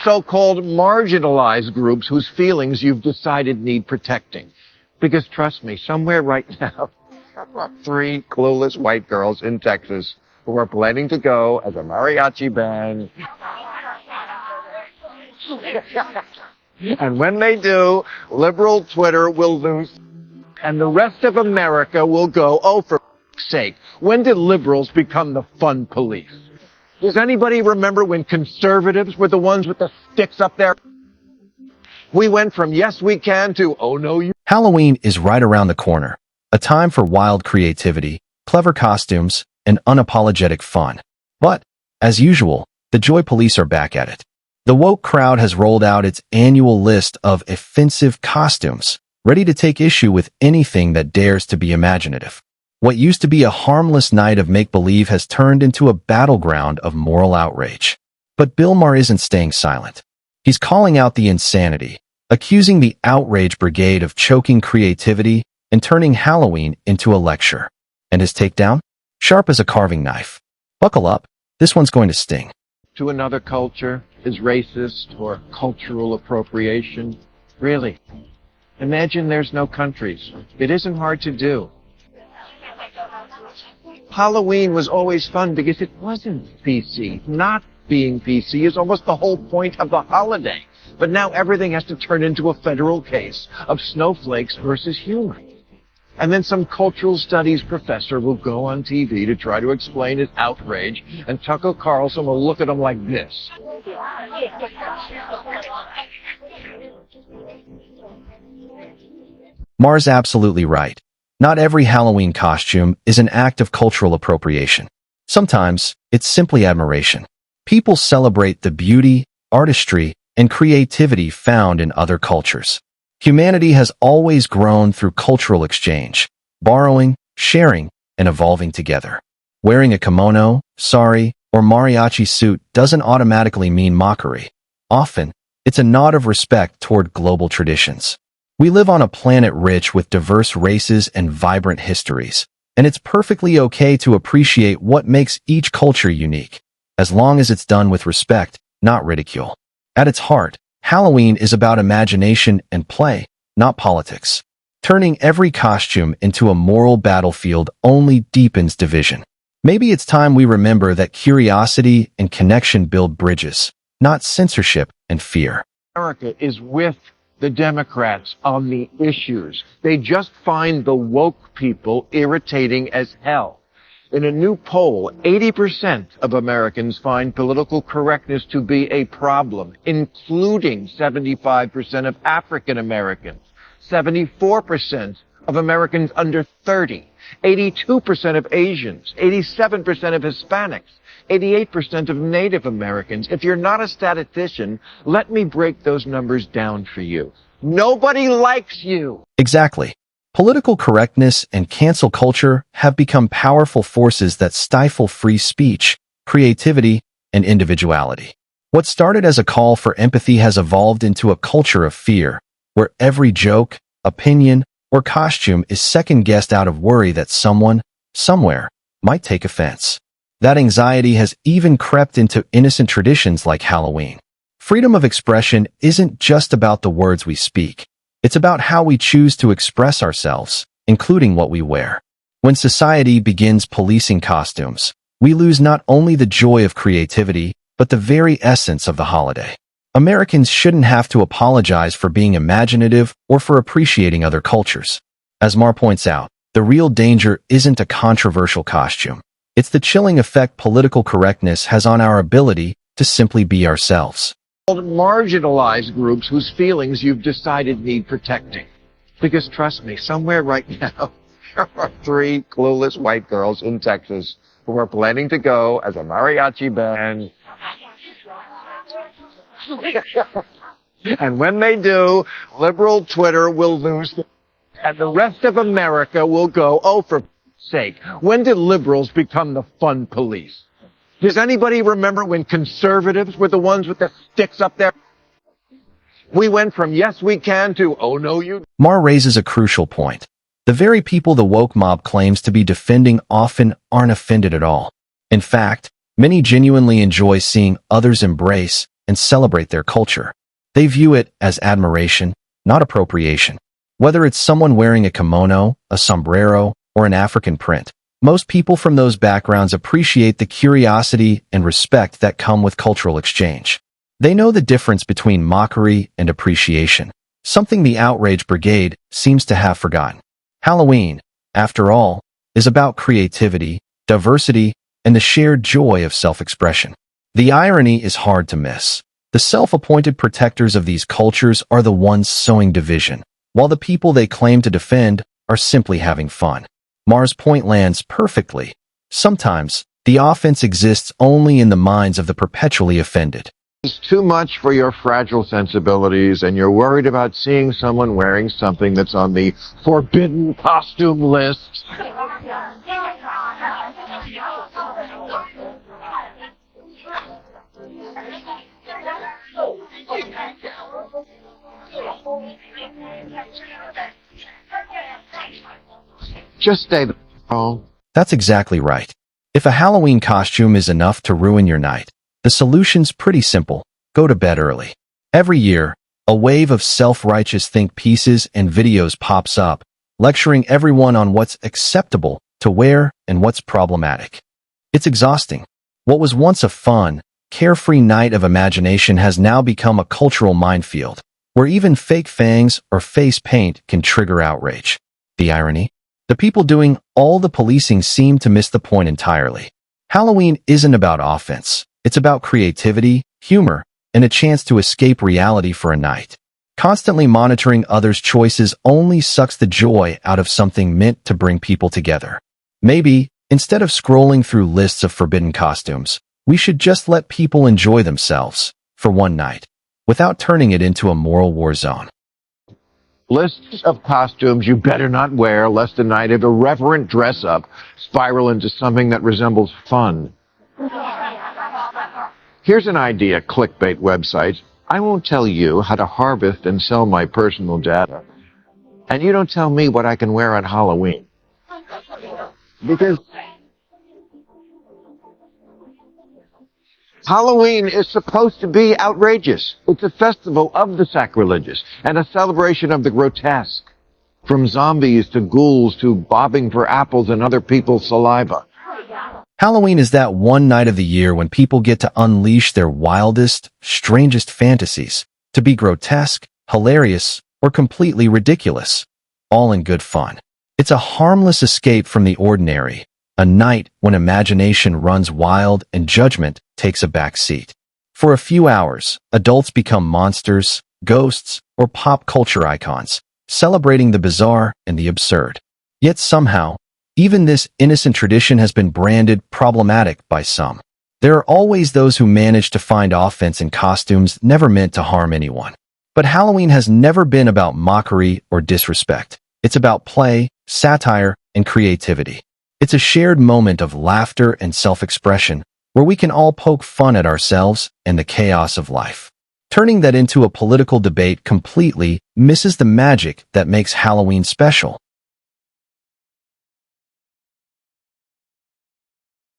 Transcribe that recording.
so-called marginalized groups whose feelings you've decided need protecting. Because trust me, somewhere right now, three clueless white girls in Texas who are planning to go as a mariachi band. And when they do, liberal Twitter will lose, and the rest of America will go, oh, for sake, when did liberals become the fun police? Does anybody remember when conservatives were the ones with the sticks up there? We went from yes, we can to oh, no, you. Halloween is right around the corner, a time for wild creativity, clever costumes, and unapologetic fun. But, as usual, the Joy Police are back at it. The woke crowd has rolled out its annual list of offensive costumes, ready to take issue with anything that dares to be imaginative. What used to be a harmless night of make-believe has turned into a battleground of moral outrage. But Bill Maher isn't staying silent. He's calling out the insanity, accusing the outrage brigade of choking creativity and turning Halloween into a lecture. And his takedown? Sharp as a carving knife. Buckle up, this one's going to sting. To another culture is racist or cultural appropriation. Really. Imagine there's no countries. It isn't hard to do. Halloween was always fun because it wasn't PC. Not being PC is almost the whole point of the holiday. But now everything has to turn into a federal case of snowflakes versus humor. And then some cultural studies professor will go on TV to try to explain his outrage, and Tucker Carlson will look at him like this. Maher's absolutely right. Not every Halloween costume is an act of cultural appropriation. Sometimes, it's simply admiration. People celebrate the beauty, artistry, and creativity found in other cultures. Humanity has always grown through cultural exchange, borrowing, sharing, and evolving together. Wearing a kimono, sari, or mariachi suit doesn't automatically mean mockery. Often, it's a nod of respect toward global traditions. We live on a planet rich with diverse races and vibrant histories, and it's perfectly okay to appreciate what makes each culture unique, as long as it's done with respect, not ridicule. At its heart, Halloween is about imagination and play, not politics. Turning every costume into a moral battlefield only deepens division. Maybe it's time we remember that curiosity and connection build bridges, not censorship and fear. America is with the Democrats on the issues. They just find the woke people irritating as hell. In a new poll, 80% of Americans find political correctness to be a problem, including 75% of African Americans, 74% of Americans under 30, 82% of Asians, 87% of Hispanics, 88% of Native Americans. If you're not a statistician, let me break those numbers down for you. Nobody likes you. Exactly. Political correctness and cancel culture have become powerful forces that stifle free speech, creativity, and individuality. What started as a call for empathy has evolved into a culture of fear, where every joke, opinion, or costume is second-guessed out of worry that someone, somewhere, might take offense. That anxiety has even crept into innocent traditions like Halloween. Freedom of expression isn't just about the words we speak. It's about how we choose to express ourselves, including what we wear. When society begins policing costumes, we lose not only the joy of creativity, but the very essence of the holiday. Americans shouldn't have to apologize for being imaginative or for appreciating other cultures. As Maher points out, the real danger isn't a controversial costume. It's the chilling effect political correctness has on our ability to simply be ourselves. Marginalized groups whose feelings you've decided need protecting. Because trust me, somewhere right now, there are three clueless white girls in Texas who are planning to go as a mariachi band. And when they do, liberal Twitter will lose, and the rest of America will go, oh, for sake, when did liberals become the fun police? Does anybody remember when conservatives were the ones with the sticks up there? We went from yes, we can to oh, no, you. Maher raises a crucial point. The very people the woke mob claims to be defending often aren't offended at all. In fact, many genuinely enjoy seeing others embrace, and celebrate their culture. They view it as admiration, not appropriation. Whether it's someone wearing a kimono, a sombrero, or an African print, most people from those backgrounds appreciate the curiosity and respect that come with cultural exchange. They know the difference between mockery and appreciation, something the outrage brigade seems to have forgotten. Halloween, after all, is about creativity, diversity, and the shared joy of self-expression. The irony is hard to miss. The self-appointed protectors of these cultures are the ones sowing division, while the people they claim to defend are simply having fun. Maher's point lands perfectly. Sometimes, the offense exists only in the minds of the perpetually offended. It's too much for your fragile sensibilities, and you're worried about seeing someone wearing something that's on the forbidden costume list. Just stay the home. That's exactly right. If a Halloween costume is enough to ruin your night, the solution's pretty simple. Go to bed early. Every year, a wave of self-righteous think pieces and videos pops up, lecturing everyone on what's acceptable to wear and what's problematic. It's exhausting. What was once a fun, carefree night of imagination has now become a cultural minefield, where even fake fangs or face paint can trigger outrage. The irony? The people doing all the policing seem to miss the point entirely. Halloween isn't about offense. It's about creativity, humor, and a chance to escape reality for a night. Constantly monitoring others' choices only sucks the joy out of something meant to bring people together. Maybe, instead of scrolling through lists of forbidden costumes, we should just let people enjoy themselves for one night, without turning it into a moral war zone. Lists of costumes you better not wear, lest a night of irreverent dress-up spiral into something that resembles fun. Here's an idea, clickbait website. I won't tell you how to harvest and sell my personal data. And you don't tell me what I can wear on Halloween. Because Halloween is supposed to be outrageous. It's a festival of the sacrilegious and a celebration of the grotesque. From zombies to ghouls to bobbing for apples and other people's saliva. Halloween is that one night of the year when people get to unleash their wildest, strangest fantasies, to be grotesque, hilarious, or completely ridiculous, all in good fun. It's a harmless escape from the ordinary, a night when imagination runs wild and judgment takes a back seat. For a few hours, adults become monsters, ghosts, or pop culture icons, celebrating the bizarre and the absurd. Yet somehow, even this innocent tradition has been branded problematic by some. There are always those who manage to find offense in costumes never meant to harm anyone. But Halloween has never been about mockery or disrespect. It's about play, satire, and creativity. It's a shared moment of laughter and self-expression where we can all poke fun at ourselves and the chaos of life. Turning that into a political debate completely misses the magic that makes Halloween special.